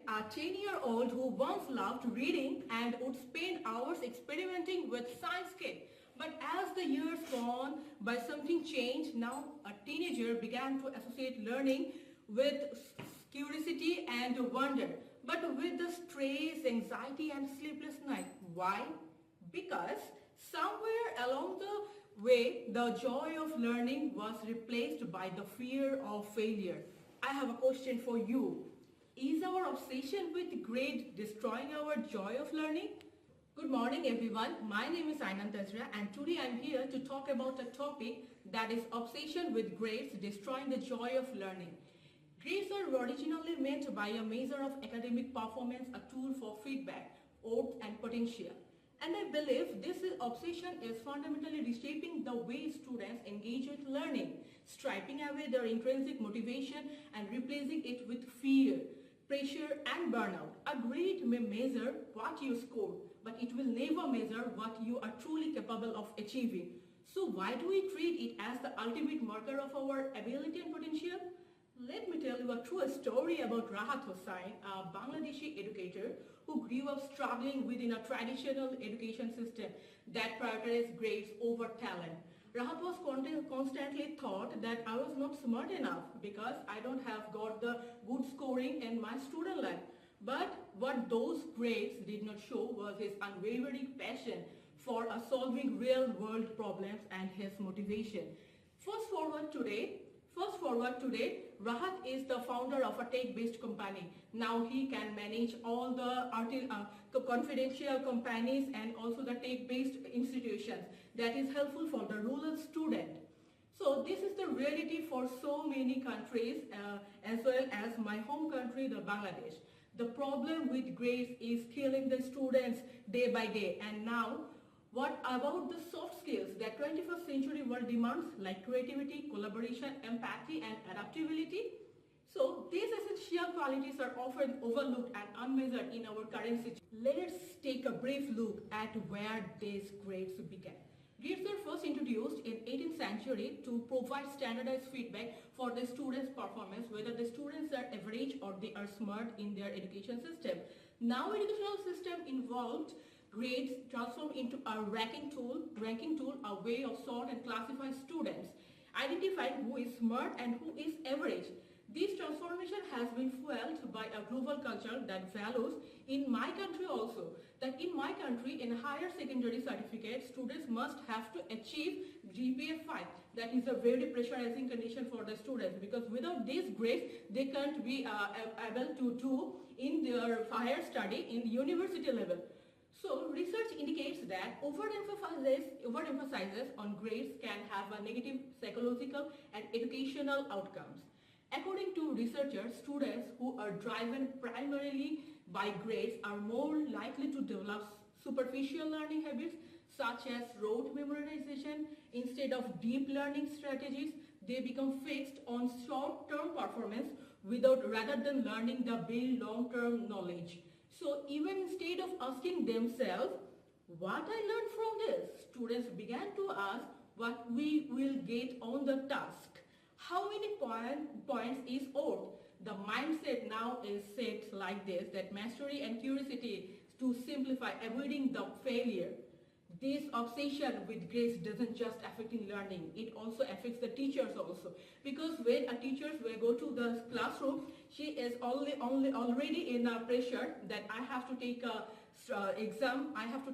A 10-year-old who once loved reading and would spend hours experimenting with science kit. But as the years gone by, something changed. Now a teenager began to associate learning with curiosity and wonder, but with the stress, anxiety and sleepless night. Why? Because somewhere along the way, the joy of learning was replaced by the fear of failure. I have a question for you. Is our obsession with grade destroying our joy of learning? Good morning everyone. My name is Aynan Tajriya and today I am here to talk about a topic that is obsession with grades destroying the joy of learning. Grades are originally meant by a measure of academic performance, a tool for feedback, worth and potential. And I believe this obsession is fundamentally reshaping the way students engage with learning, stripping away their intrinsic motivation and replacing it with fear, pressure and burnout. A grade may measure what you score, but it will never measure what you are truly capable of achieving. So why do we treat it as the ultimate marker of our ability and potential? Let me tell you a true story about Rahat Hossain, a Bangladeshi educator who grew up struggling within a traditional education system that prioritized grades over talent. Rahat was constantly thought that I was not smart enough because I don't have got the good scoring in my student life. But what those grades did not show was his unwavering passion for solving real world problems and his motivation. Fast forward today, Rahat is the founder of a tech-based company. Now he can manage all the confidential companies and also the tech-based institutions that is helpful for the rural student. So this is the reality for so many countries as well as my home country, the Bangladesh. The problem with grades is killing the students day by day, and now what about the soft skills that 21st century world demands, like creativity, collaboration, empathy and adaptability? So these essential qualities are often overlooked and unmeasured in our current situation. Let's take a brief look at where these grades began. Grades were first introduced in 18th century to provide standardized feedback for the students' performance, whether the students are average or they are smart in their education system. Now educational system involved grades transformed into a ranking tool, a way of sort and classify students, identifying who is smart and who is average. This transformation has been fueled by a global culture that values, in my country also, that in my country in higher secondary certificate, students must have to achieve GPA 5. That is a very pressurizing condition for the students, because without these grades, they can't be able to do in their higher study in university level. So research indicates that overemphasizes on grades can have a negative psychological and educational outcomes. According to researchers, students who are driven primarily by grades are more likely to develop superficial learning habits such as rote memorization instead of deep learning strategies. They become fixed on short-term performance rather than learning the build long-term knowledge. So even instead of asking themselves, what I learned from this, students began to ask what we will get on the task. How many points is worth? The mindset now is set like this, that mastery and curiosity to simplify, avoiding the failure. This obsession with grades doesn't just affect in learning, it also affects the teachers also. Because when a teacher will go to the classroom, she is already in a pressure that I have to take a exam, I have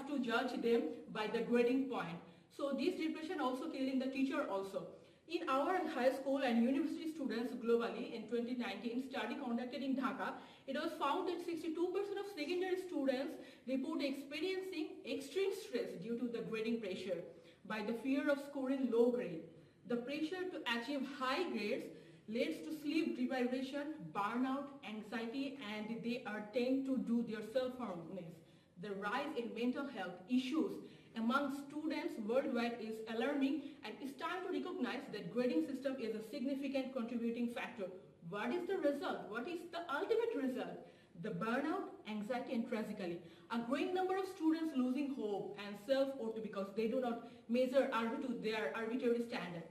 to judge them by the grading point. So this depression also killing the teacher also. In our high school and university students globally in 2019 study conducted in Dhaka, it was found that 62% of secondary students report experiencing extreme stress due to the grading pressure by the fear of scoring low grade. The pressure to achieve high grades leads to sleep deprivation, burnout, anxiety, and they are tend to do their self-harmness. The rise in mental health issues among students worldwide is alarming, and it's time to recognize that grading system is a significant contributing factor. What is the result? What is the ultimate result? The burnout, anxiety and tragically, a growing number of students losing hope and self-worth because they do not measure to their arbitrary standard.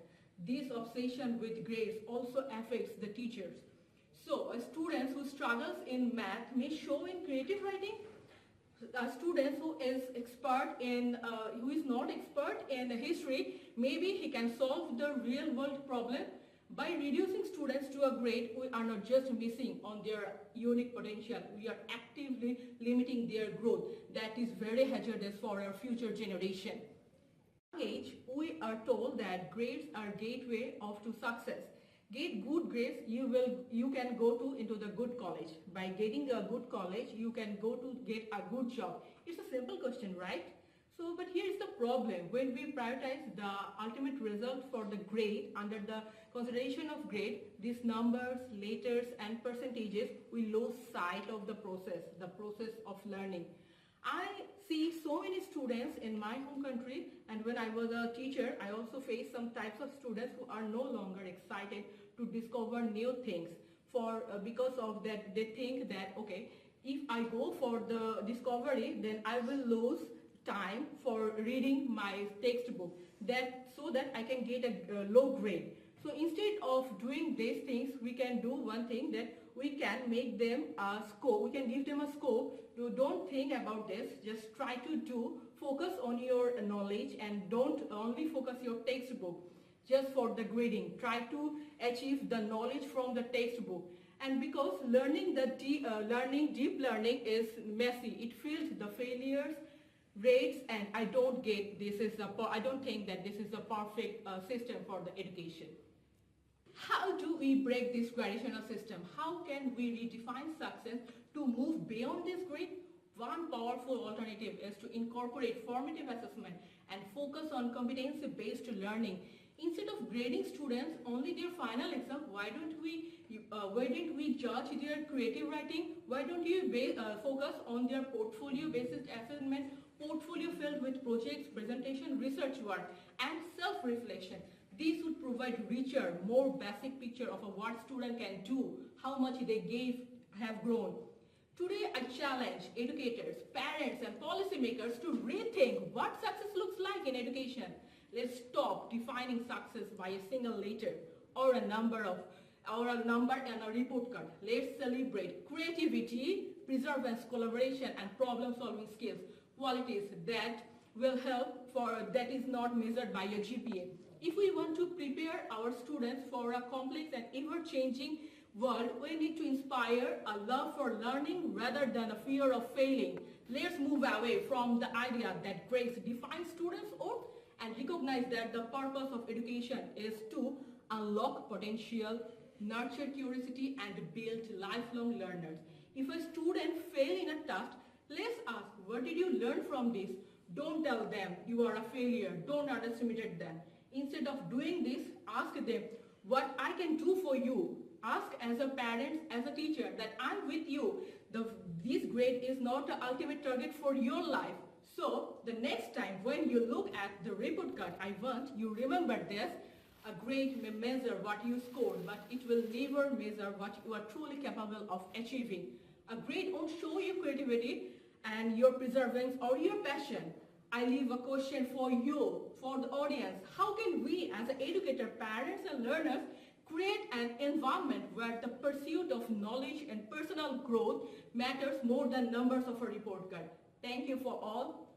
This obsession with grades also affects the teachers. So students who struggles in math may show in creative writing. Students who is not expert in history, maybe he can solve the real world problem. By reducing students to a grade, we are not just missing on their unique potential, we are actively limiting their growth. That is very hazardous for our future generation. Age, we are told that grades are gateway to success. Get good grades, you can go into the good college. By getting a good college, you can go to get a good job. It's a simple question, right? So, but here is the problem. When we prioritize the ultimate result for the grade under the consideration of grade, these numbers, letters and percentages, we lose sight of the process of learning. I see so many students in my home country, and when I was a teacher, I also faced some types of students who are no longer excited to discover new things because of that they think that, okay, if I go for the discovery, then I will lose time for reading my textbook so that I can get a low grade. So instead of doing these things, we can do one thing, that we can make them a scope, we can give them a scope. You don't think about this, just try to focus on your knowledge and don't only focus your textbook just for the grading. Try to achieve the knowledge from the textbook. And because deep learning is messy, it feels the failures, grades, and I don't think that this is a perfect system for the education. How do we break this gradational system? How can we redefine success to move beyond this grade? One powerful alternative is to incorporate formative assessment and focus on competency-based learning. Instead of grading students only their final exam, why don't we judge their creative writing? Why don't you focus on their portfolio-based assessment, portfolio filled with projects, presentation, research work, and self-reflection? This would provide richer, more basic picture of what student can do, how much they have grown. Today, I challenge educators, parents, and policymakers to rethink what success looks like in education. Let's stop defining success by a single letter or a number and a report card. Let's celebrate creativity, perseverance, collaboration, and problem-solving skills, qualities that that is not measured by your GPA. If we want to prepare our students for a complex and ever-changing world, we need to inspire a love for learning rather than a fear of failing. Let's move away from the idea that grades define students' worth and recognize that the purpose of education is to unlock potential, nurture curiosity, and build lifelong learners. If a student fails in a test, let's ask, what did you learn from this? Don't tell them you are a failure. Don't underestimate them. Instead of doing this, ask them, what I can do for you. Ask as a parent, as a teacher, that I'm with you. This grade is not the ultimate target for your life. So the next time when you look at the report card, I want you remember this. A grade may measure what you scored, but it will never measure what you are truly capable of achieving. A grade won't show you creativity and your perseverance or your passion. I leave a question for you, for the audience. How can we as an educator, parents and learners create an environment where the pursuit of knowledge and personal growth matters more than numbers of a report card? Thank you for all.